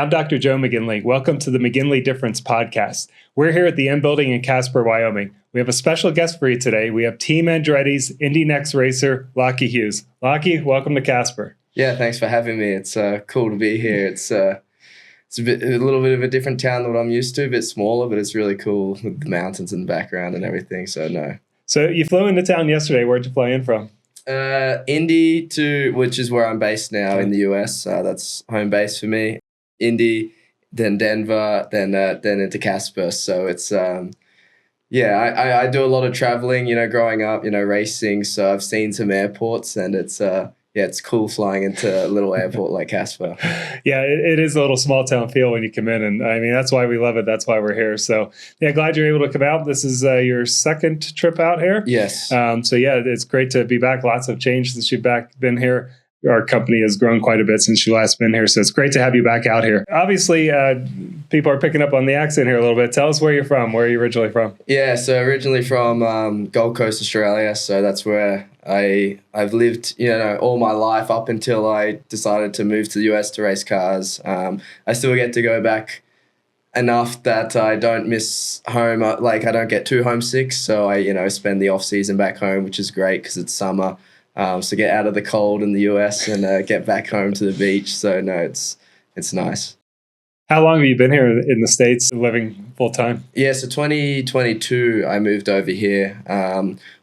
I'm Dr. Joe McGinley. Welcome to the McGinley Difference podcast. We're here at the M Building in Casper, Wyoming. We have a special guest for you today. We have Team Andretti's Indy Next racer, Lochie Hughes. Lochie, welcome to Casper. Yeah, thanks for having me. It's cool to be here. It's a little bit of a different town than what I'm used to, a bit smaller, but it's really cool with the mountains in the background and everything. So no. So you flew into town yesterday. Where'd you fly in from? Indy which is where I'm based now in the US. That's home base for me. Indy, then Denver, then into Casper. So it's I do a lot of traveling, growing up, racing. So I've seen some airports, and it's cool flying into a little airport like Casper. Yeah, it is a little small town feel when you come in. And I mean, that's why we love it. That's why we're here. So yeah, glad you're able to come out. This is your second trip out here. Yes. So yeah, it's great to be back. Lots of change since you've been here. Our company has grown quite a bit since you last been here. So it's great to have you back out here. Obviously, people are picking up on the accent here a little bit. Tell us where you're from. Where are you originally from? Yeah, so originally from Gold Coast, Australia. So that's where I've lived, all my life up until I decided to move to the US to race cars. I still get to go back enough that I don't miss home. I don't get too homesick. So I, spend the off season back home, which is great because it's summer. So get out of the cold in the US and get back home to the beach. So no, it's nice. How long have you been here in the States living full time? Yeah, so 2022, I moved over here.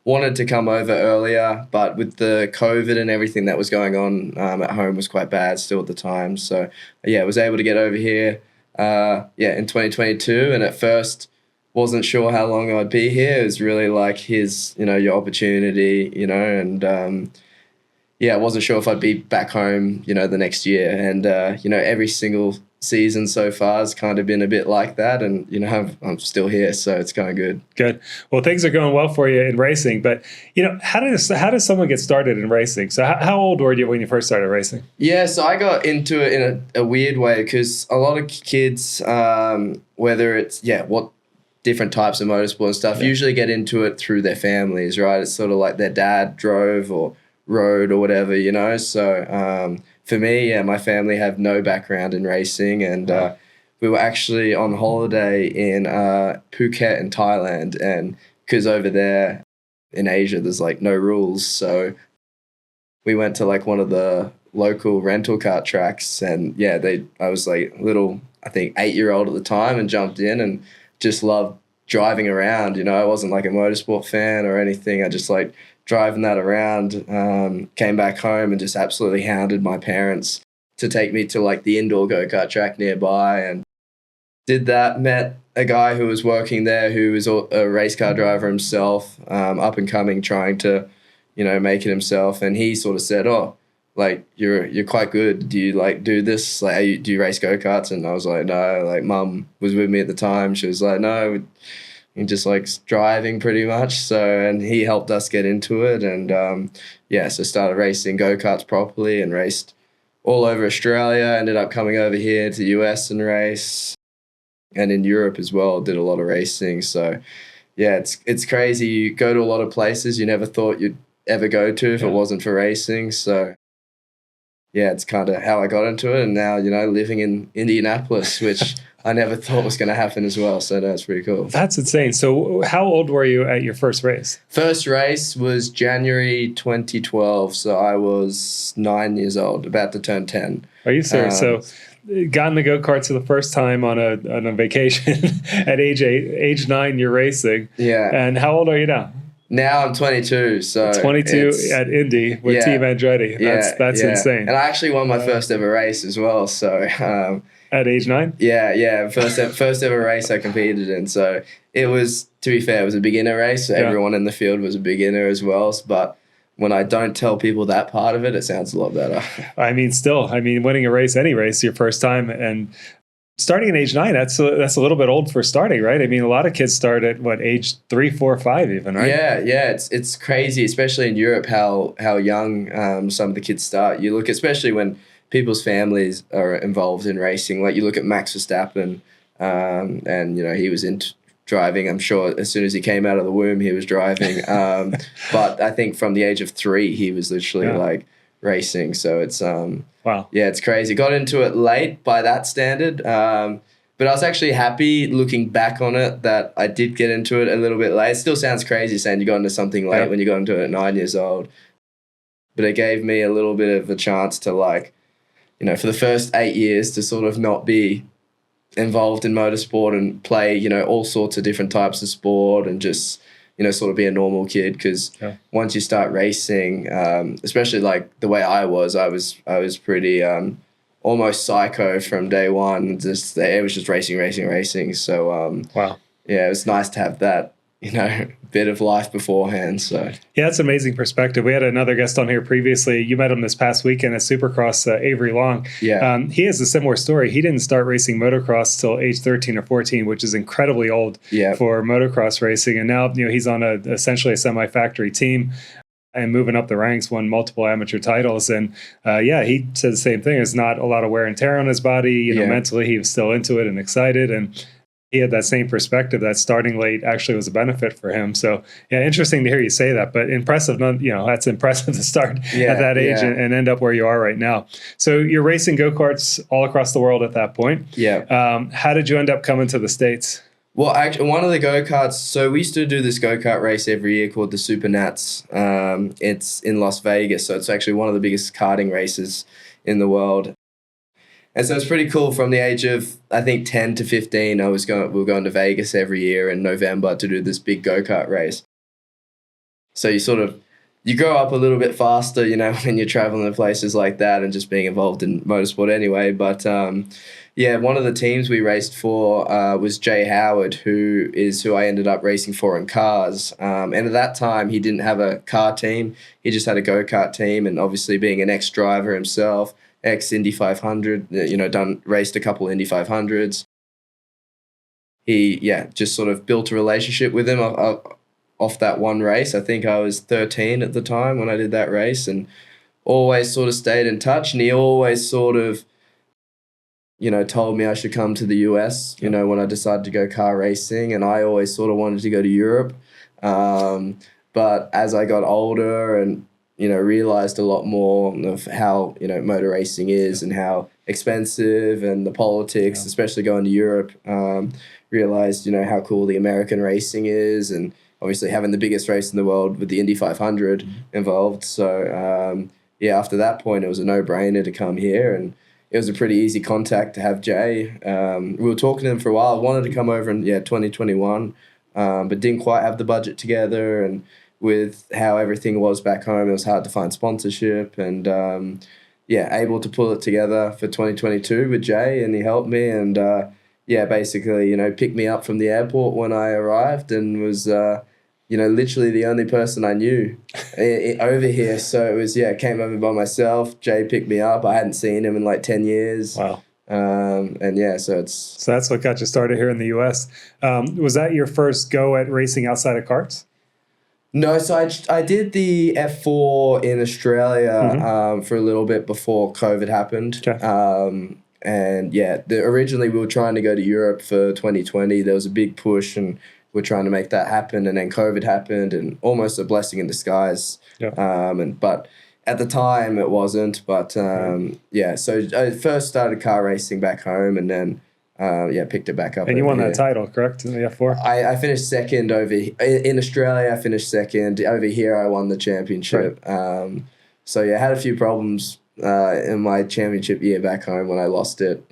Wanted to come over earlier, but with the COVID and everything that was going on at home was quite bad still at the time. So yeah, I was able to get over here in 2022. And at first, wasn't sure how long I'd be here. It was really like here's, your opportunity, and I wasn't sure if I'd be back home, the next year. And, every single season so far has kind of been a bit like that. And, I'm still here, so it's going good. Good. Well, things are going well for you in racing. But, how does someone get started in racing? So how old were you when you first started racing? Yeah, so I got into it in a weird way because a lot of kids, whether it's, what different types of motorsport and stuff, usually get into it through their families, right? It's sort of like their dad drove or rode or whatever, So for me, my family have no background in racing, and we were actually on holiday in Phuket in Thailand, and because over there in Asia there's like no rules, so we went to like one of the local rental car tracks, and I was like little, I think 8-year-old at the time, and jumped in and just loved driving around. I wasn't like a motorsport fan or anything. I just like driving that around. Came back home and just absolutely hounded my parents to take me to like the indoor go-kart track nearby, and did that. Met a guy who was working there who was a race car driver himself, up and coming, trying to, make it himself. And he sort of said, "Oh, like you're quite good. Do you like do this? Like, do you race go-karts?" And I was like, "No." Like, mum was with me at the time. She was like, "No, he just likes driving pretty much." So, and he helped us get into it. And so started racing go-karts properly and raced all over Australia. Ended up coming over here to the US and race, and in Europe as well, did a lot of racing. So yeah, it's crazy. You go to a lot of places you never thought you'd ever go to if it wasn't for racing. So yeah, it's kind of how I got into it. And now, living in Indianapolis, which I never thought was going to happen as well. So that's pretty cool. That's insane. So how old were you at your first race? First race was January 2012. So I was 9 years old, about to turn 10. Are you serious? So got in the go-karts for the first time on a vacation at age 9, you're racing. Yeah. And how old are you now? Now I'm 22, so 22 at Indy with Team Andretti. That's insane. And I actually won my first ever race as well. So at age 9? Yeah. First ever race I competed in. So it was, to be fair, it was a beginner race. So everyone in the field was a beginner as well. But when I don't tell people that part of it, it sounds a lot better. I mean, winning a race, any race, your first time, and starting at age 9, that's a little bit old for starting, right? I mean, a lot of kids start at age 3, 4, 5 even, right? Yeah. It's crazy, especially in Europe, how young some of the kids start. You look, especially when people's families are involved in racing. Like you look at Max Verstappen, and he was into driving. I'm sure as soon as he came out of the womb, he was driving. But I think from the age of 3, he was literally like racing. So it's Wow. yeah, it's crazy. Got into it late by that standard. But I was actually happy looking back on it that I did get into it a little bit late. It still sounds crazy saying you got into something late when you got into it at 9 years old. But it gave me a little bit of a chance to, like, you know, for the first 8 years to sort of not be involved in motorsport and play, you know, all sorts of different types of sport and just, you know, sort of be a normal kid. Because once you start racing, especially like the way I was pretty almost psycho from day one. Just it was just racing. So wow. Yeah, it was nice to have that, you know, bit of life beforehand. So yeah, that's amazing perspective. We had another guest on here previously. You met him this past weekend at Supercross, Avery Long. Yeah. He has a similar story. He didn't start racing motocross till age 13 or 14, which is incredibly old for motocross racing. And now, you know, he's on essentially a semi-factory team and moving up the ranks, won multiple amateur titles. And he said the same thing. It's not a lot of wear and tear on his body. You know, mentally he was still into it and excited. And he had that same perspective that starting late actually was a benefit for him. So yeah, interesting to hear you say that, but impressive. You know, that's impressive to start at that age and end up where you are right now. So you're racing go-karts all across the world at that point. Yeah. How did you end up coming to the States? Well, actually, one of the go-karts, so we used to do this go-kart race every year called the Super Nats. It's in Las Vegas, so it's actually one of the biggest karting races in the world. And so it's pretty cool. From the age of, I think, 10 to 15, we were going to Vegas every year in November to do this big go-kart race. So you grow up a little bit faster, you know, when you're traveling to places like that and just being involved in motorsport anyway. But one of the teams we raced for was Jay Howard, who I ended up racing for in cars. And at that time, he didn't have a car team. He just had a go-kart team. And obviously being an ex-driver himself, ex-Indy 500, you know, raced a couple Indy 500s. He, just sort of built a relationship with him off that one race. I think I was 13 at the time when I did that race, and always sort of stayed in touch. And he always sort of, you know, told me I should come to the US, you know, when I decided to go car racing. And I always sort of wanted to go to Europe. But as I got older and, you know, realized a lot more of how, you know, motor racing is and how expensive and the politics, especially going to Europe, realized, you know, how cool the American racing is, and obviously having the biggest race in the world with the Indy 500 involved. So, after that point, it was a no-brainer to come here, and it was a pretty easy contact to have Jay. We were talking to him for a while. I wanted to come over in 2021, but didn't quite have the budget together, and with how everything was back home, it was hard to find sponsorship, and able to pull it together for 2022 with Jay, and he helped me, and basically, you know, picked me up from the airport when I arrived, and was you know, literally the only person I knew over here. So it was, came over by myself. Jay picked me up. I hadn't seen him in like 10 years. Wow. So that's what got you started here in the US. Was that your first go at racing outside of karts? No, so I did the F4 in Australia for a little bit before COVID happened. Okay. Originally we were trying to go to Europe for 2020. There was a big push, and we're trying to make that happen. And then COVID happened, and almost a blessing in disguise. But at the time it wasn't. But so I first started car racing back home, and then picked it back up. And you won that title, correct, in the F4? I finished second in Australia. I finished second. Over here, I won the championship. Right. Had a few problems in my championship year back home when I lost it.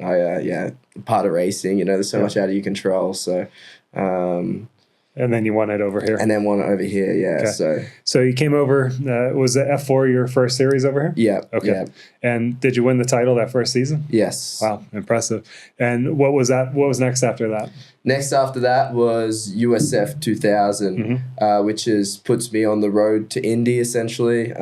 Part of racing, you know, there's so much out of your control. So, and then you won it over here. And then won it over here, Okay. So you came over, was the F4 your first series over here? Yeah. Okay. Yeah. And did you win the title that first season? Yes. Wow, impressive. And what was that? What was next after that? Next after that was USF 2000, which puts me on the road to Indy, essentially.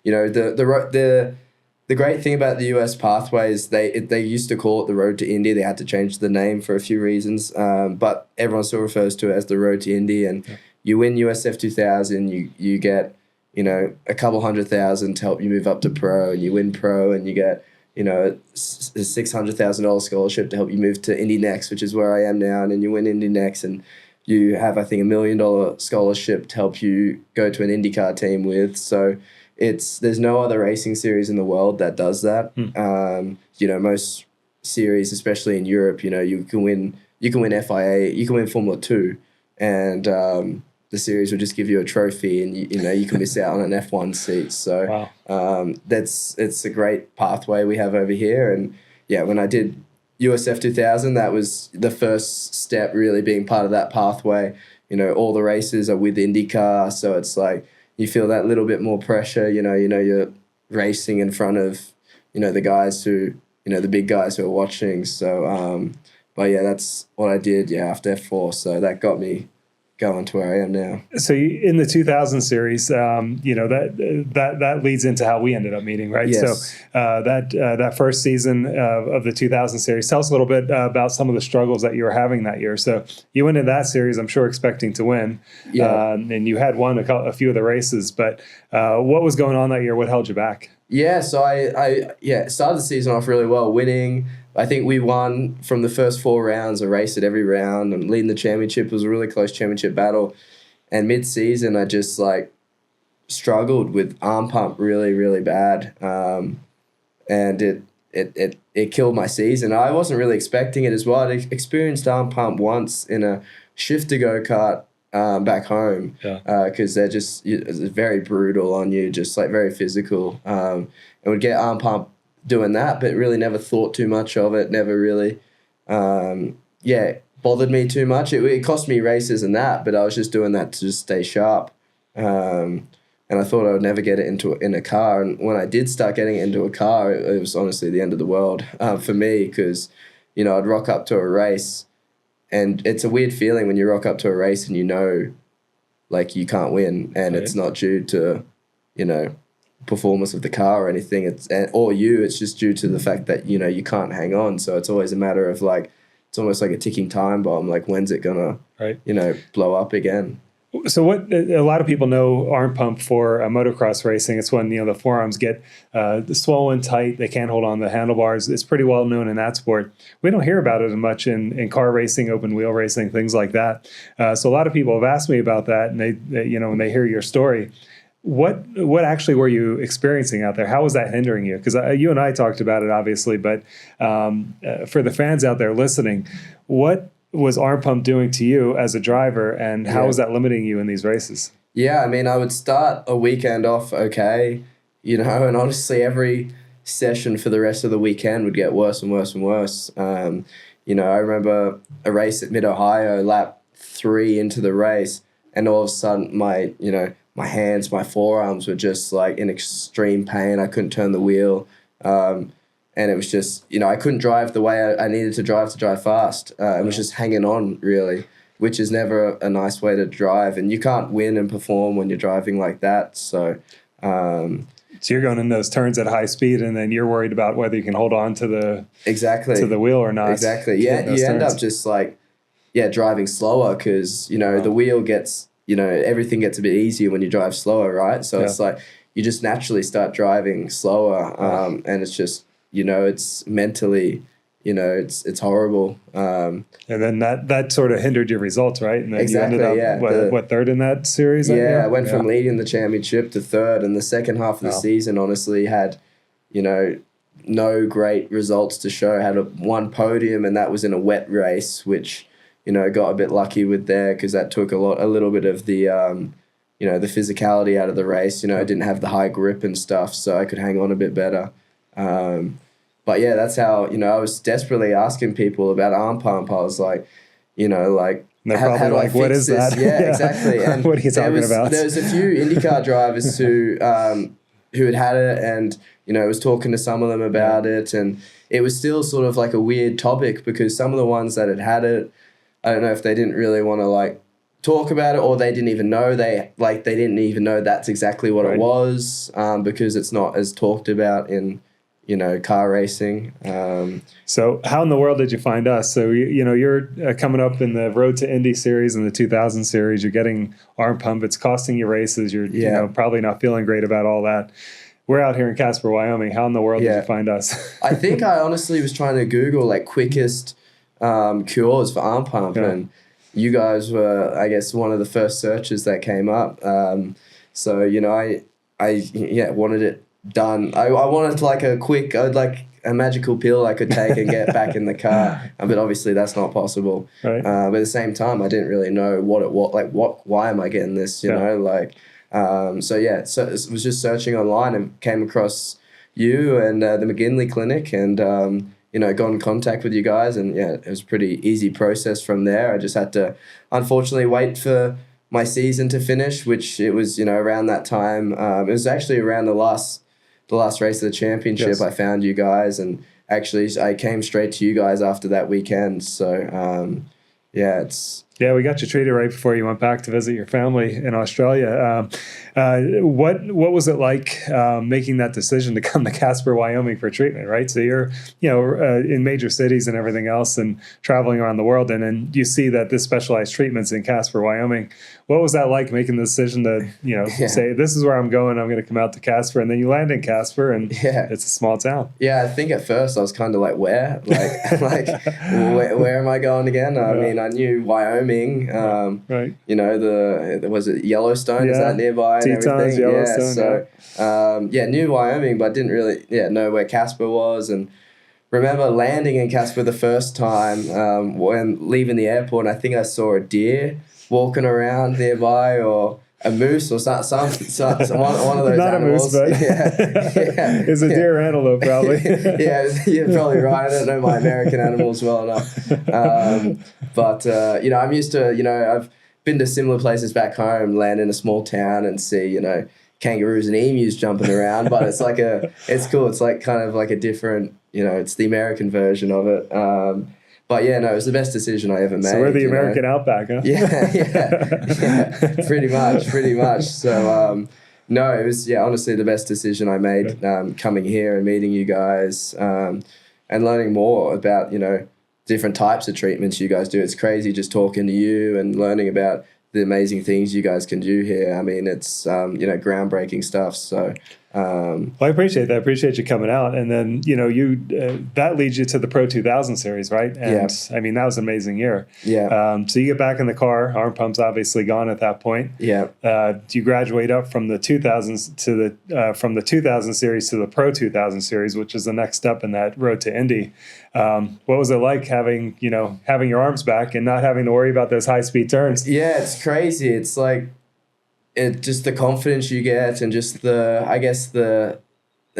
You know, the great thing about the US pathway is they used to call it the Road to Indy. They had to change the name for a few reasons, but everyone still refers to it as the Road to Indy. And you win USF 2000, you get, you know, a couple $100,000 to help you move up to pro, and you win pro, and you get, you know, a $600,000 scholarship to help you move to Indy Next, which is where I am now, and then you win Indy Next, and you have, I think, $1 million scholarship to help you go to an IndyCar team with. So there's no other racing series in the world that does that. Most series, especially in Europe, you can win FIA, you can win Formula 2, and the series will just give you a trophy, and you can miss out on an F1 seat. So wow. It's a great pathway we have over here. And yeah, when I did USF 2000, that was the first step, really being part of that pathway. All the races are with IndyCar, so it's like you feel that little bit more pressure. You're racing in front of the guys who the big guys who are watching. So but yeah, that's what I did after F4. So that got me going to where I am now. So in the 2000 series, that leads into how we ended up meeting, right? Yes. So that first season of the 2000 series, tell us a little bit about some of the struggles that you were having that year. So you went into that series, I'm sure, expecting to win, and you had won a few of the races. But what was going on that year? What held you back? Yeah, so I started the season off really well, winning. I think we won from the first 4 rounds, a race at every round, and leading the championship. It was a really close championship battle. And mid-season, I just struggled with arm pump really, really bad, and it killed my season. I wasn't really expecting it as well. I'd experienced arm pump once in a shifter go-kart back home, because they're just very brutal on you, just very physical, and would get arm pump doing that, but really never thought too much of it, never really bothered me too much. It cost me races and that, but I was just doing that to just stay sharp, and I thought I would never get it in a car. And when I did start getting it into a car, it was honestly the end of the world for me, because I'd rock up to a race. And it's a weird feeling when you rock up to a race and you can't win, and it's not due to, performance of the car or anything. It's just due to the fact that, you can't hang on. So it's always a matter of it's almost like a ticking time bomb. When's it gonna, blow up again? So what a lot of people know arm pump for motocross racing. It's when the forearms get swollen tight. They can't hold on the handlebars. It's pretty well known in that sport. We don't hear about it much in car racing, open wheel racing, things like that. So a lot of people have asked me about that, and they when they hear your story, what actually were you experiencing out there? How was that hindering you? Because you and I talked about it, obviously, but for the fans out there listening, what was arm pump doing to you as a driver, and how was that limiting you in these races? Yeah, I mean, I would start a weekend off okay, and honestly every session for the rest of the weekend would get worse and worse and worse. I remember a race at Mid-Ohio, lap 3 into the race, and all of a sudden my hands, my forearms were just in extreme pain. I couldn't turn the wheel. And it was just, I couldn't drive the way I needed to drive fast. It was just hanging on, really, which is never a nice way to drive. And you can't win and perform when you're driving like that. So you're going in those turns at high speed, and then you're worried about whether you can hold on to the wheel or not. Exactly. Yeah, you end up just driving slower, because the wheel gets, everything gets a bit easier when you drive slower, right? So it's you just naturally start driving slower, and it's just, it's mentally, it's horrible. And then that sort of hindered your results, right? And then exactly, you ended up, third in that series? Yeah, I went from leading the championship to third, and the second half of the season honestly had, no great results to show. Had one podium, and that was in a wet race, which, got a bit lucky with there, because that took a little bit of the, the physicality out of the race. I didn't have the high grip and stuff, so I could hang on a bit better. But yeah, that's how, I was desperately asking people about arm pump. I was like, they're how do I fix what is this? that? Yeah, exactly. And what are you talking about? There was a few IndyCar drivers who had it, and, was talking to some of them about it. And it was still sort of a weird topic, because some of the ones that had it, I don't know if they didn't really want to talk about it, or they didn't even know they didn't even know that's exactly what it was, because it's not as talked about in car racing. So how in the world did you find us? So you're coming up in the Road to Indy series and the 2000 series. You're getting arm pump. It's costing you races. You're probably not feeling great about all that. We're out here in Casper, Wyoming. How in the world did you find us? I think I honestly was trying to Google quickest cures for arm pump, and you guys were, I guess, one of the first searches that came up. So wanted it done. I wanted like I'd like a magical pill I could take and get back in the car, but obviously that's not possible. Right. But at the same time, I didn't really know why am I getting this, you know, like, so it was just searching online and came across you and the McGinley clinic, and you know, got in contact with you guys, and it was a pretty easy process from there. I just had to unfortunately wait for my season to finish, which it was, you know, around that time. It was actually around the last race of the championship. Yes. I found you guys, and actually I came straight to you guys after that weekend. So Yeah, we got you treated right before you went back to visit your family in Australia. What was it like making that decision to come to Casper, Wyoming for treatment, right? So you're, you know, in major cities and everything else and traveling around the world, and then you see that this specialized treatment's in Casper, Wyoming. What was that like, making the decision to, you know, say, this is where I'm going, I'm going to come out to Casper, and then you land in Casper, and it's a small town. Yeah, I think at first I was kind of like, where? Where am I going again? I mean, I knew Wyoming. Right. You know, was it Yellowstone? Is that nearby? Tetons, Yellowstone. Knew Wyoming, but didn't really know where Casper was. And remember landing in Casper the first time when leaving the airport, and I think I saw a deer walking around nearby, or a moose, or some one of those Not animals. A moose, but it's a deer or antelope, probably. You're probably right. I don't know my American animals well enough. But you know, I'm used to, you know, I've been to similar places back home, land in a small town and see, you know, kangaroos and emus jumping around, but it's like it's cool. It's like kind of like a different, you know, it's the American version of it. But yeah, no, it was the best decision I ever made. So we're the American Outback, huh? Yeah, pretty much. So no, it was honestly the best decision I made, coming here and meeting you guys, and learning more about, you know, different types of treatments you guys do. It's crazy just talking to you and learning about the amazing things you guys can do here. I mean, it's you know, groundbreaking stuff. So well, I appreciate that. I appreciate you coming out. And then, you know, you that leads you to the Pro 2000 series, right? And I mean, that was an amazing year. Yeah. So you get back in the car. Arm pump's obviously gone at that point. Yeah. You graduate up from the 2000s to the from the 2000 series to the Pro 2000 series, which is the next step in that road to Indy. What was it like having your arms back and not having to worry about those high speed turns? Yeah, it's crazy. It's like, just the confidence you get, and just it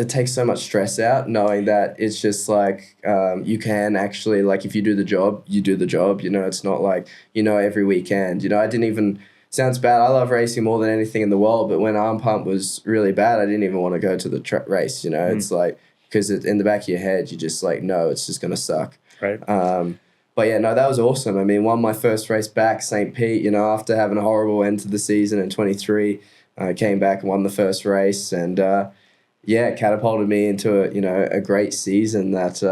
takes so much stress out knowing that it's just like, you can actually, like, if you do the job, you do the job, you know. It's not like, you know, every weekend, you know. I didn't even, sounds bad, I love racing more than anything in the world, but when arm pump was really bad, I didn't even want to go to the race, you know. It's like, because in the back of your head, you just like, no, it's just going to suck. Right. But yeah, no, that was awesome. I mean, won my first race back, St. Pete, you know, after having a horrible end to the season in 23. I came back and won the first race, and catapulted me into a great season that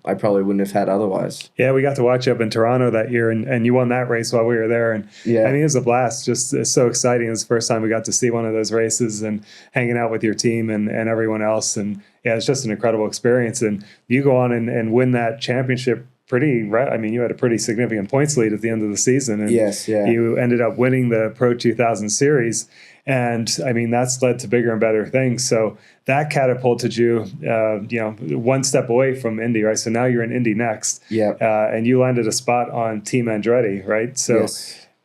I probably wouldn't have had otherwise. Yeah, we got to watch you up in Toronto that year, and you won that race while we were there. And I mean, it was a blast. Just so exciting. It was the first time we got to see one of those races and hanging out with your team and everyone else. And yeah, it's just an incredible experience. And you go on and win that championship I mean, you had a pretty significant points lead at the end of the season. And you ended up winning the Pro 2000 series. And I mean, that's led to bigger and better things. So that catapulted you, one step away from Indy, right? So now you're in Indy next. Yeah. And you landed a spot on Team Andretti, right? So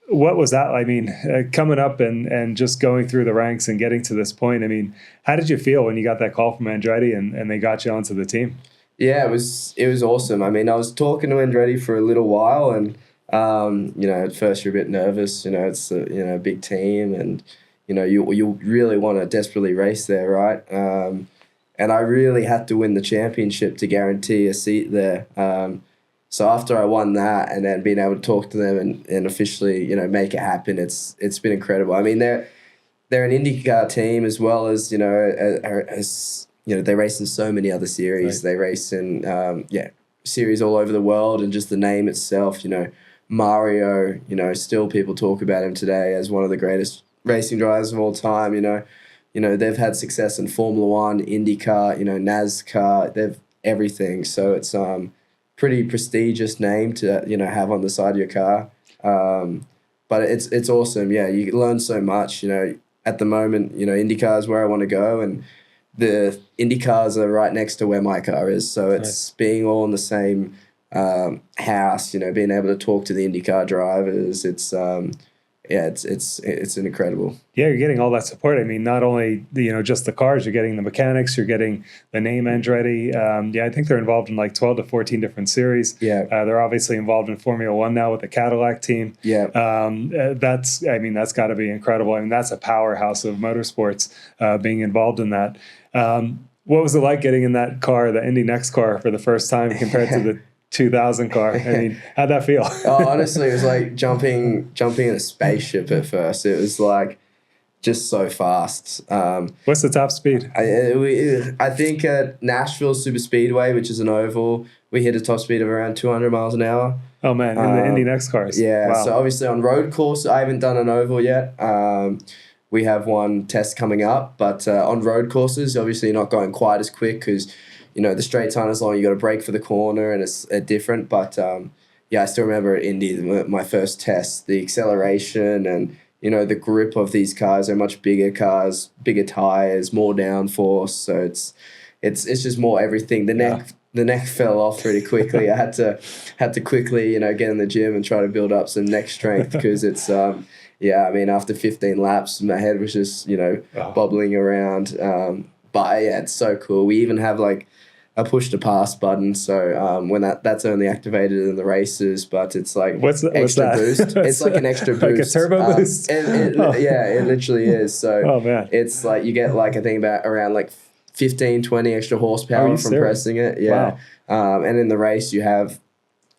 what was that? I mean, coming up and just going through the ranks and getting to this point, I mean, how did you feel when you got that call from Andretti and they got you onto the team? Yeah, it was awesome. I mean, I was talking to Andretti for a little while, and at first you're a bit nervous. You know, it's a big team, and you really want to desperately race there, right? And I really had to win the championship to guarantee a seat there. So after I won that, and then being able to talk to them and officially make it happen, it's been incredible. I mean, they're an IndyCar team as well as they race in so many other series. Right. They race in series all over the world, and just the name itself, Mario, still people talk about him today as one of the greatest racing drivers of all time. They've had success in Formula One, IndyCar, NASCAR, they've everything. So it's pretty prestigious name to have on the side of your car. But it's awesome. Yeah, you learn so much. at the moment, IndyCar is where I want to go, and the Indy cars are right next to where my car is. So it's being all in the same house, being able to talk to the IndyCar drivers. It's incredible. Yeah, you're getting all that support. I mean, not only just the cars, you're getting the mechanics, you're getting the name Andretti. I think they're involved in like 12 to 14 different series. Yeah, they're obviously involved in Formula One now with the Cadillac team. Yeah, that's got to be incredible. I mean, that's a powerhouse of motorsports being involved in that. What was it like getting in that car, the Indy Next car, for the first time compared to the 2000 car? I mean, how'd that feel? Honestly, it was like jumping in a spaceship at first. It was like just so fast. What's the top speed? I think at Nashville Super Speedway, which is an oval, we hit a top speed of around 200 miles an hour. Oh man, in the Indy Next cars. Yeah, wow. So obviously on road course, I haven't done an oval yet. We have one test coming up, but on road courses, obviously you're not going quite as quick because, the straights aren't as long. You got to brake for the corner, and it's different. But I still remember at Indy, my first test, the acceleration and the grip of these cars are much bigger cars, bigger tires, more downforce. So it's just more everything. The neck fell off pretty quickly. I had to quickly get in the gym and try to build up some neck strength because it's after 15 laps, my head was just bobbling around. But it's so cool. We even have like a push to pass button, so when that's only activated in the races, but it's like what's extra boost. It's like an extra boost, like a turbo boost. It literally is. So oh man, it's like you get like I think about around like 15, 20 extra horsepower from pressing it. Yeah, wow. And in the race you have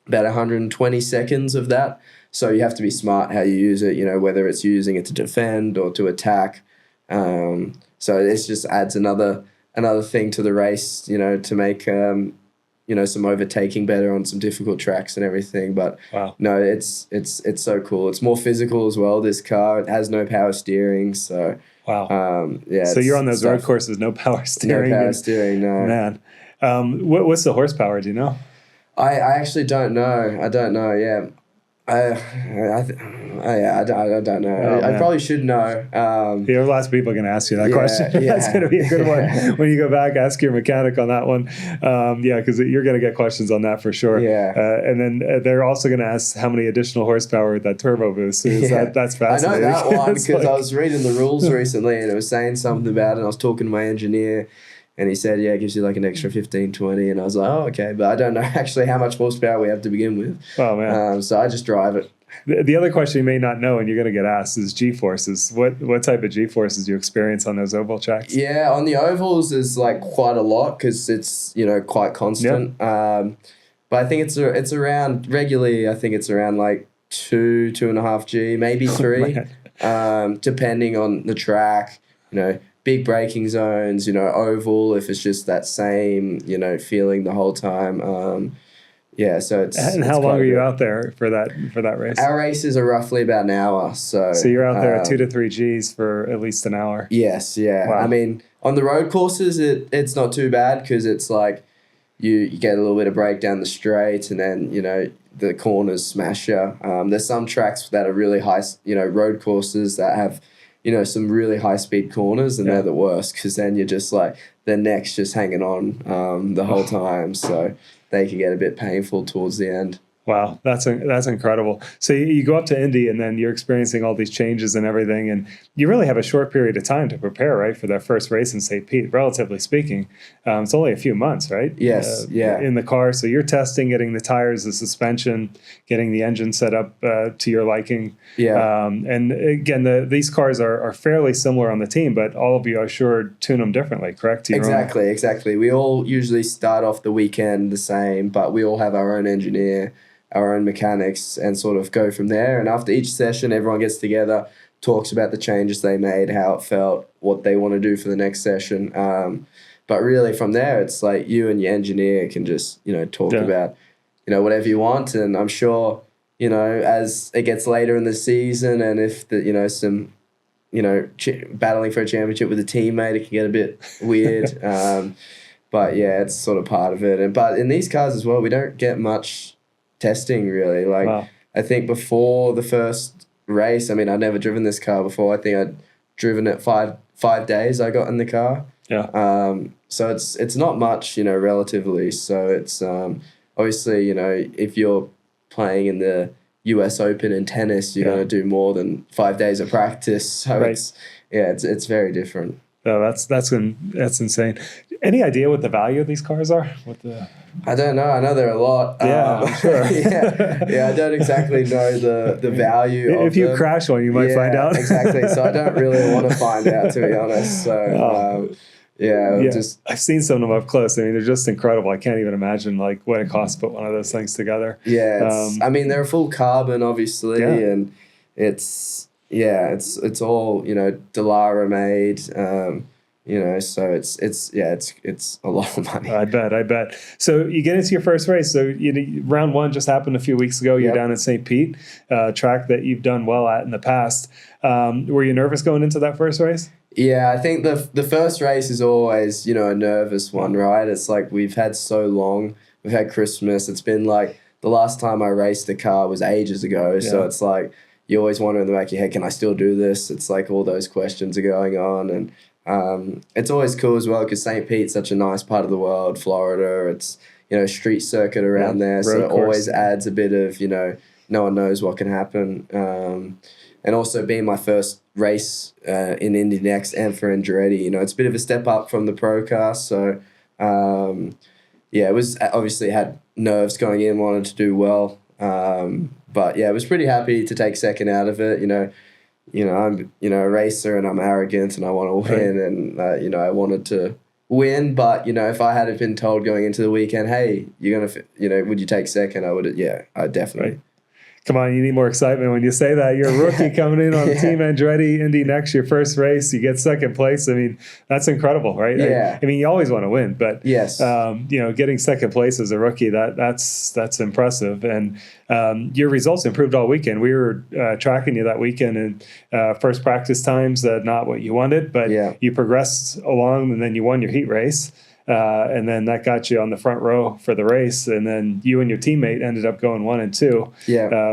about 120 seconds of that. So you have to be smart how you use it. Whether it's using it to defend or to attack. So it just adds another thing to the race, to make, some overtaking better on some difficult tracks and everything. But wow. No, it's so cool. It's more physical as well. This car, it has no power steering. So, wow. So you're on those road courses, no power steering. No power steering, no. Man. What's the horsepower? Do you know? I actually don't know. I don't know. Yeah. I don't know. Oh, I probably should know. Lots of people are going to ask you that question. That's going to be a good one. When you go back, ask your mechanic on that one. Because you're going to get questions on that for sure. Yeah. And then they're also going to ask how many additional horsepower that turbo boost is. That's fascinating. I know that one because I was reading the rules recently and it was saying something about it. And I was talking to my engineer. And he said, it gives you like an extra 15, 20. And I was like, oh, okay. But I don't know actually how much horsepower we have to begin with. Oh, man. So I just drive it. The other question you may not know and you're going to get asked is G-forces. What type of G-forces do you experience on those oval tracks? Yeah, on the ovals is like quite a lot because it's, quite constant. Yep. But I think it's around, regularly, I think it's around like 2.5 G, maybe 3, depending on the track, big braking zones, oval, if it's just that same, feeling the whole time. So it's... And how long are you out there for that race? Our races are roughly about an hour. So you're out there at 2 to 3 Gs for at least an hour? Yes, yeah. Wow. I mean, on the road courses, it's not too bad because it's like you get a little bit of break down the straight and then, the corners smash you. There's some tracks that are really high, road courses that have... some really high-speed corners, and they're the worst because then you're just like, the neck's just hanging on the whole time. So they can get a bit painful towards the end. Wow, that's incredible. So you go up to Indy and then you're experiencing all these changes and everything, and you really have a short period of time to prepare, right, for that first race in St. Pete, relatively speaking. It's only a few months, right? Yes, in the car. So you're testing, getting the tires, the suspension, getting the engine set up to your liking. Yeah. And again, these cars are fairly similar on the team, but all of you, I'm sure, tune them differently, correct? Exactly. We all usually start off the weekend the same, but we all have our own engineer, our own mechanics, and sort of go from there. And after each session, everyone gets together, talks about the changes they made, how it felt, what they want to do for the next session. But really from there, it's like you and your engineer can just, talk about, whatever you want. And I'm sure, as it gets later in the season and if some, battling for a championship with a teammate, it can get a bit weird. But yeah, it's sort of part of it. But in these cars as well, we don't get much testing really. Like, wow. I think before the first race, I mean, I'd never driven this car before. I think I'd driven it five days. I got in the car. Yeah. So it's not much, relatively. So it's obviously, if you're playing in the US Open in tennis, you're going to do more than 5 days of practice. So it's very different. Oh, that's insane. Any idea what the value of these cars are? I don't know. I know they're a lot. Yeah, I'm sure. I don't exactly know the value of if you them. crash one, you might find out. Exactly. So I don't really want to find out, to be honest. So just I've seen some of them up close. I mean, they're just incredible. I can't even imagine like what it costs to put one of those things together. Yeah, they're full carbon, obviously, and it's all Dallara made. So it's a lot of money. I bet. So you get into your first race. So round one just happened a few weeks ago. You're down in St. Pete, track that you've done well at in the past. Were you nervous going into that first race? Yeah, I think the first race is always, a nervous one, right? It's like we've had so long. We've had Christmas. It's been like the last time I raced a car was ages ago. Yeah. So it's like you always wonder in the back of your head, can I still do this? It's like all those questions are going on. And it's always cool as well because St. Pete's such a nice part of the world, Florida. It's, street circuit around there. So it always adds a bit of, no one knows what can happen. And also being my first race in Indy Next and for Andretti, it's a bit of a step up from the pro car. So, it was obviously had nerves going in, wanted to do well. But I was pretty happy to take second out of it. I'm a racer and I'm arrogant and I want to win and I wanted to win. But if I had been told going into the weekend, hey, you're gonna would you take second? I would. I definitely. Right. Come on, you need more excitement when you say that. You're a rookie coming in on Team Andretti, Indy Next, your first race, you get second place. I mean, that's incredible, right? Yeah. I mean, you always want to win, but yes, getting second place as a rookie, that's impressive. And your results improved all weekend. We were tracking you that weekend, and first practice times, not what you wanted, but you progressed along, and then you won your heat race. And then that got you on the front row for the race. And then you and your teammate ended up going 1 and 2,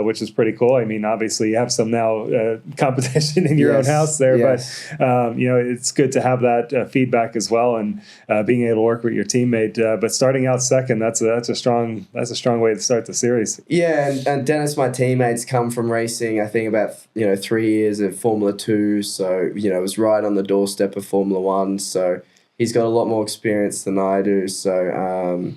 which is pretty cool. I mean, obviously you have some now competition in your own house there, but it's good to have that feedback as well, and being able to work with your teammate. But starting out second, that's a strong way to start the series. Yeah, and Dennis, my teammates, come from racing, I think about 3 years of Formula 2, so it was right on the doorstep of Formula 1. So he's got a lot more experience than I do. So,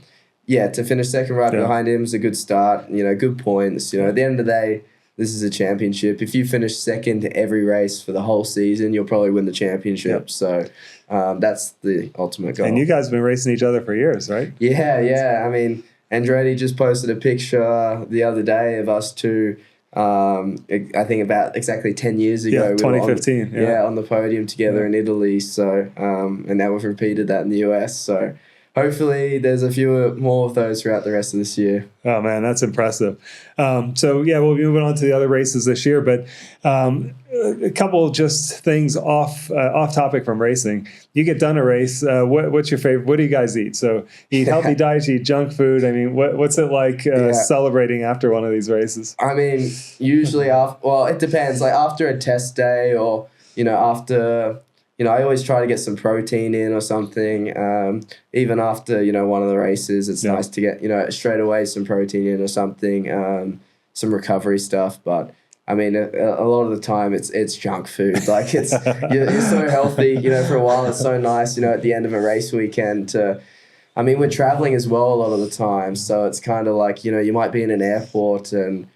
to finish second behind him is a good start. Good points. At the end of the day, this is a championship. If you finish second to every race for the whole season, you'll probably win the championship. Yep. So that's the ultimate goal. And you guys have been racing each other for years, right? Yeah. I mean, Andretti just posted a picture the other day of us two. I think about exactly 10 years ago. 2015. We were on the podium together in Italy. So, and now we've repeated that in the US. So hopefully there's a few more of those throughout the rest of this year. Oh man, that's impressive. We'll be moving on to the other races this year, but a couple just things off topic from racing. You get done a race. What's your favorite? What do you guys eat? So you eat healthy diets, you eat junk food. I mean, what's it like celebrating after one of these races? I mean, usually it depends. Like after a test day, or after. I always try to get some protein in or something. Even after, one of the races, it's nice to get, straight away some protein in or something, some recovery stuff. But I mean, a lot of the time it's junk food. Like you're so healthy, for a while. It's so nice, at the end of a race weekend we're traveling as well a lot of the time. So it's kind of like, you might be in an airport and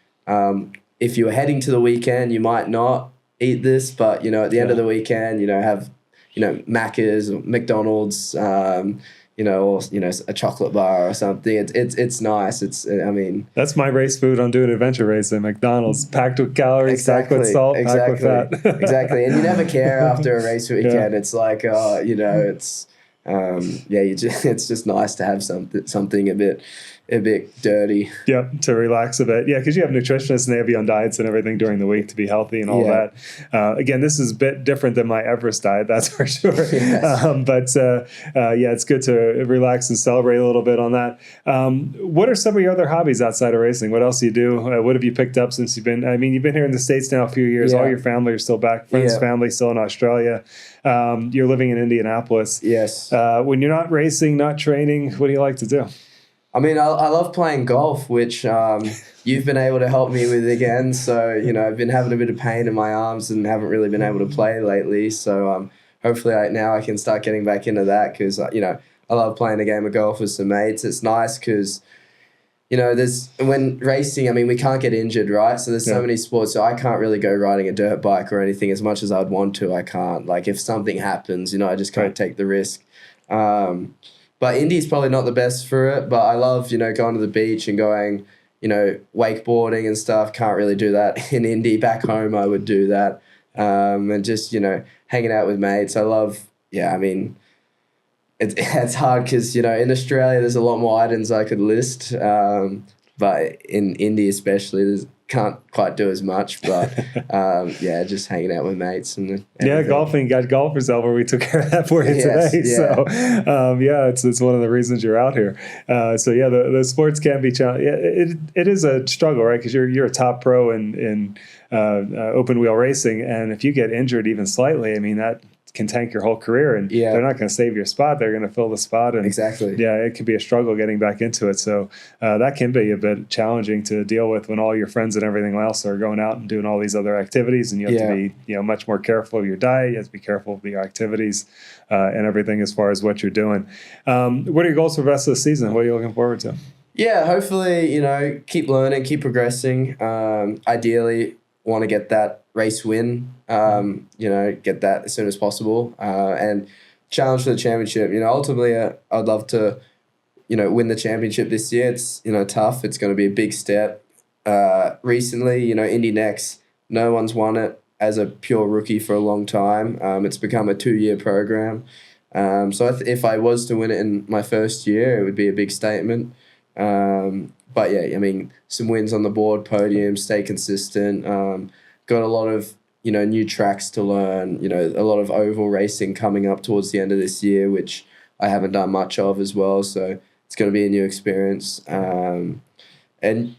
if you're heading to the weekend, you might not eat this, but at the end of the weekend, have Macca's or McDonald's, or a chocolate bar or something. It's nice. That's my race food on doing adventure racing. McDonald's, packed with calories, packed with salt, packed with fat. Exactly, and you never care after a race weekend. It's like it's it's just nice to have something a bit a bit dirty. Yep, to relax a bit. Yeah, because you have nutritionists and they have you on diets and everything during the week to be healthy and all that. Again, this is a bit different than my Everest diet, that's for sure. Yes. Yeah, it's good to relax and celebrate a little bit on that. What are some of your other hobbies outside of racing? What else do you do? What have you picked up since you've been here in the States now a few years. All your family are still back. Friends, family still in Australia. You're living in Indianapolis. Yes. When you're not racing, not training, what do you like to do? I mean, I love playing golf, which you've been able to help me with again. So, I've been having a bit of pain in my arms and haven't really been able to play lately. So hopefully now I can start getting back into that because, I love playing a game of golf with some mates. It's nice because, when racing, I mean, we can't get injured, right? So there's so many sports. So I can't really go riding a dirt bike or anything as much as I'd want to. I can't. Like if something happens, I just can't take the risk. But Indy's probably not the best for it, but I love, going to the beach and going, wakeboarding and stuff. Can't really do that in Indy. Back home, I would do that. And just, hanging out with mates. I love, it's hard because, in Australia, there's a lot more items I could list. But in Indy especially, can't quite do as much, but just hanging out with mates and golfing. Got golfers over. We took care of that for you today. So it's one of the reasons you're out here. The sports can be challenging. It is a struggle, right? Because you're a top pro in open wheel racing, and if you get injured even slightly, I mean that can tank your whole career, and they're not going to save your spot. They're going to fill the spot. And exactly. Yeah, it can be a struggle getting back into it. So that can be a bit challenging to deal with when all your friends and everything else are going out and doing all these other activities, and you have to be, much more careful of your diet. You have to be careful of your activities and everything as far as what you're doing. What are your goals for the rest of the season? What are you looking forward to? Yeah, hopefully, keep learning, keep progressing. Ideally, want to get that race win, get that as soon as possible, and challenge for the championship. Ultimately, I'd love to, win the championship this year. It's, tough. It's going to be a big step. Recently, Indy Next, no one's won it as a pure rookie for a long time. It's become a 2-year program. So if I was to win it in my first year, it would be a big statement. But yeah, I mean, some wins on the board, podium, stay consistent. Got a lot of, new tracks to learn, a lot of oval racing coming up towards the end of this year, which I haven't done much of as well. So it's going to be a new experience. And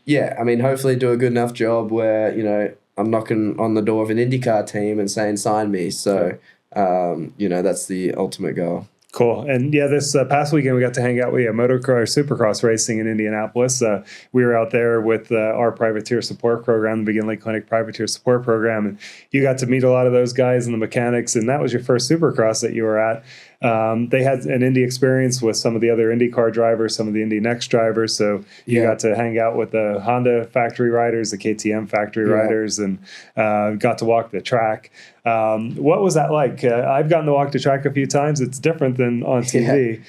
yeah, I mean, hopefully do a good enough job where, I'm knocking on the door of an IndyCar team and saying, sign me. So, that's the ultimate goal. Cool. And yeah, this past weekend we got to hang out with motocross, supercross racing in Indianapolis. We were out there with our privateer support program, the McGinley Clinic privateer support program. And you got to meet a lot of those guys and the mechanics. And that was your first supercross that you were at. They had an Indy experience with some of the other IndyCar drivers, some of the Indy Next drivers. So you got to hang out with the Honda factory riders, the KTM factory riders, and got to walk the track. What was that like? I've gotten to walk the track a few times. It's different than on TV.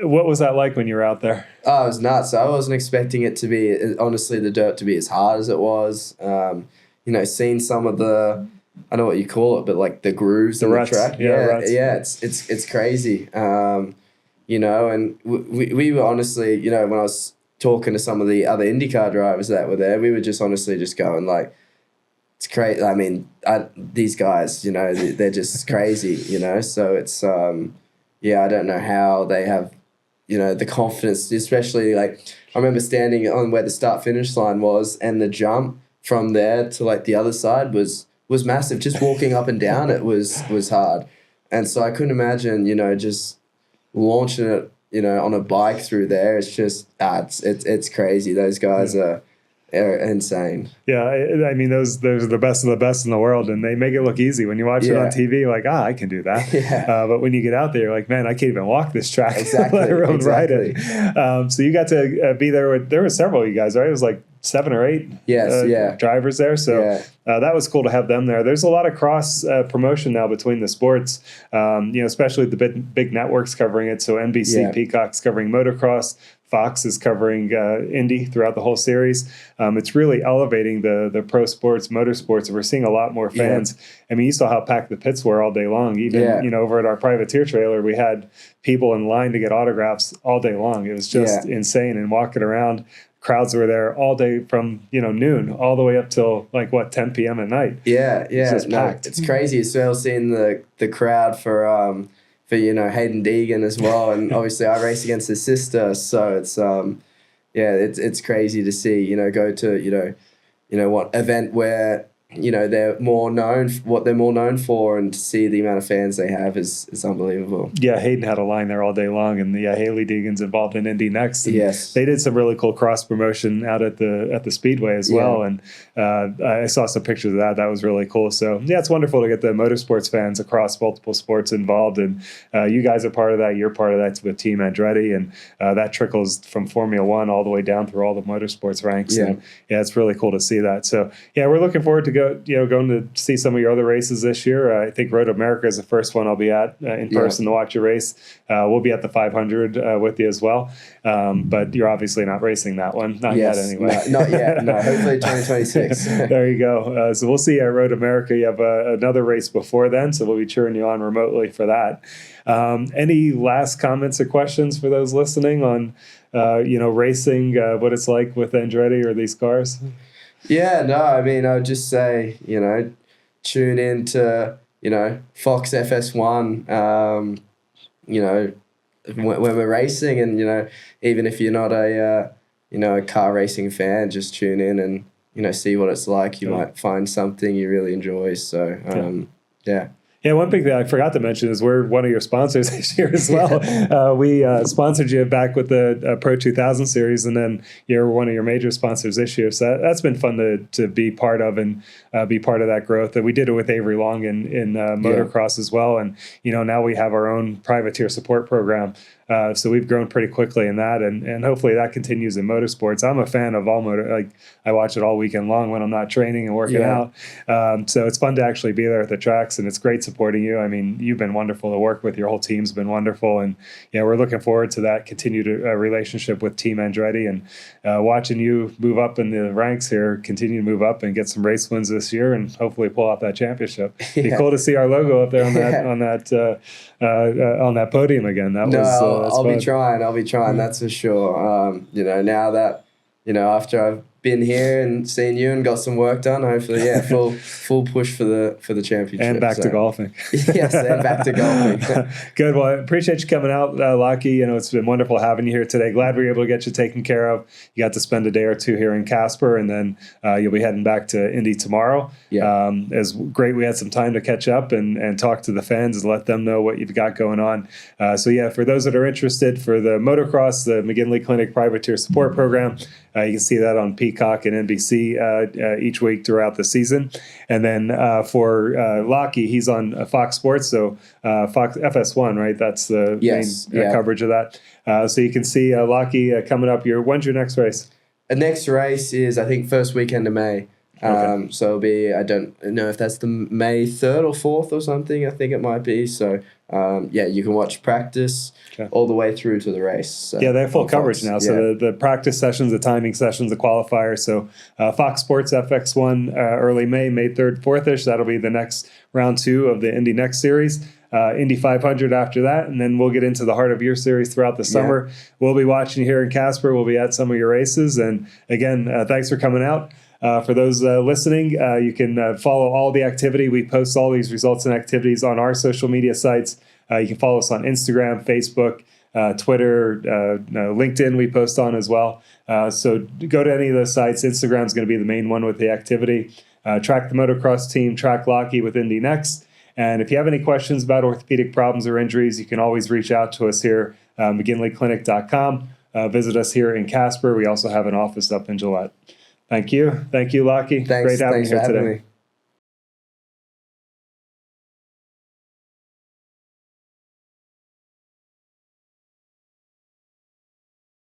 What was that like when you were out there? Oh, it was nuts. I wasn't expecting it to be, honestly, the dirt to be as hard as it was. Seeing some of the, I don't know what you call it, but like the grooves in the track. It's crazy. And we were honestly, when I was talking to some of the other IndyCar drivers that were there, we were just honestly just going like, it's crazy. I mean, these guys, they're just crazy, so it's, I don't know how they have, the confidence, especially like, I remember standing on where the start finish line was, and the jump from there to like the other side was massive. Just walking up and down it was hard. And so I couldn't imagine, just launching it, on a bike through there. It's just, it's crazy. Those guys are insane. Yeah, I mean, those are the best of the best in the world, and they make it look easy. When you watch it on TV, you're like, I can do that. But when you get out there, you're like, man, I can't even walk this track, let alone ride it. So you got to be there with, there were several of you guys, right? It was like 7 or 8 drivers there. So that was cool to have them there. There's a lot of cross promotion now between the sports, especially the big networks covering it. So NBC, Peacock's covering motocross. Fox is covering Indy throughout the whole series. It's really elevating the pro sports, motorsports. We're seeing a lot more fans. I mean, you saw how packed the pits were all day long. Even, over at our privateer trailer, we had people in line to get autographs all day long. It was just insane. And walking around, crowds were there all day from, noon all the way up till 10 p.m. at night. It's just packed. It's crazy as well seeing the crowd for Hayden Deegan as well, and obviously I race against his sister, so it's crazy to see go to what event where they're more known for, and to see the amount of fans they have is unbelievable. Yeah, Hayden had a line there all day long, and Haley Deegan's involved in Indy Next. Yes, they did some really cool cross promotion out at the Speedway as well, and I saw some pictures of that. That was really cool. So it's wonderful to get the motorsports fans across multiple sports involved, and you guys are part of that. You're part of that with Team Andretti, and that trickles from Formula One all the way down through all the motorsports ranks. And it's really cool to see that. So we're looking forward to going to see some of your other races this year. I think Road America is the first one I'll be at in person to watch your race. We'll be at the 500 with you as well. But you're obviously not racing that one. Not yet anyway. No, not yet. No, hopefully 2026. There you go. So we'll see you at Road America. You have another race before then, so we'll be cheering you on remotely for that. Any last comments or questions for those listening on, racing, what it's like with Andretti or these cars? Yeah, no, I mean, I would just say, tune in to, Fox FS1, when we're racing, and, even if you're not a car racing fan, just tune in and, see what it's like. You might find something you really enjoy. So, Yeah, one thing that I forgot to mention is we're one of your sponsors this year as well. We sponsored you back with the Pro 2000 series, and then you're one of your major sponsors this year. So that's been fun to be part of and be part of that growth. And we did it with Avery Long in motocross as well. And, now we have our own privateer support program. So we've grown pretty quickly in that, and hopefully that continues in motorsports. I'm a fan of all I watch it all weekend long when I'm not training and working out. So it's fun to actually be there at the tracks, and it's great supporting you. I mean, you've been wonderful to work with. Your whole team's been wonderful, and we're looking forward to that continued relationship with Team Andretti, and watching you move up in the ranks here, continue to move up and get some race wins this year, and hopefully pull off that championship. It'd be cool to see our logo up there on that podium again. That was. I'll be trying. That's for sure. Now that, after I've been here and seen you and got some work done, hopefully, full push for the championship. And back to golfing. Yes, and back to golfing. Good. Well, I appreciate you coming out, Lochie. It's been wonderful having you here today. Glad we were able to get you taken care of. You got to spend a day or two here in Casper, and then you'll be heading back to Indy tomorrow. Yeah. It's great we had some time to catch up and talk to the fans and let them know what you've got going on. For those that are interested, for the motocross, the McGinley Clinic Privateer Support Program, you can see that on Peacock and NBC each week throughout the season. And then for Lochie, he's on Fox Sports, so Fox FS1, right? That's the main coverage of that. So you can see Lochie coming up here. When's your next race? The next race is, I think, first weekend of May. Okay. So it'll be, I don't know if that's the May 3rd or 4th or something, I think it might be. So, you can watch practice all the way through to the race. So they have full coverage now. So the practice sessions, the timing sessions, the qualifiers. So Fox Sports FX1 early May 3rd, 4th-ish. That'll be the next round 2 of the Indy Next series. Indy 500 after that, and then we'll get into the Heart of Your series throughout the summer. We'll be watching you here in Casper. We'll be at some of your races. And again, thanks for coming out. For those listening, you can follow all the activity. We post all these results and activities on our social media sites. You can follow us on Instagram, Facebook, Twitter, LinkedIn we post on as well. So go to any of those sites. Instagram is going to be the main one with the activity. Track the motocross team, track Lochie with Indy Next. And if you have any questions about orthopedic problems or injuries, you can always reach out to us here, McGinleyClinic.com. Visit us here in Casper. We also have an office up in Gillette. Thank you. Thank you, Lochie. Great having you here today. Me.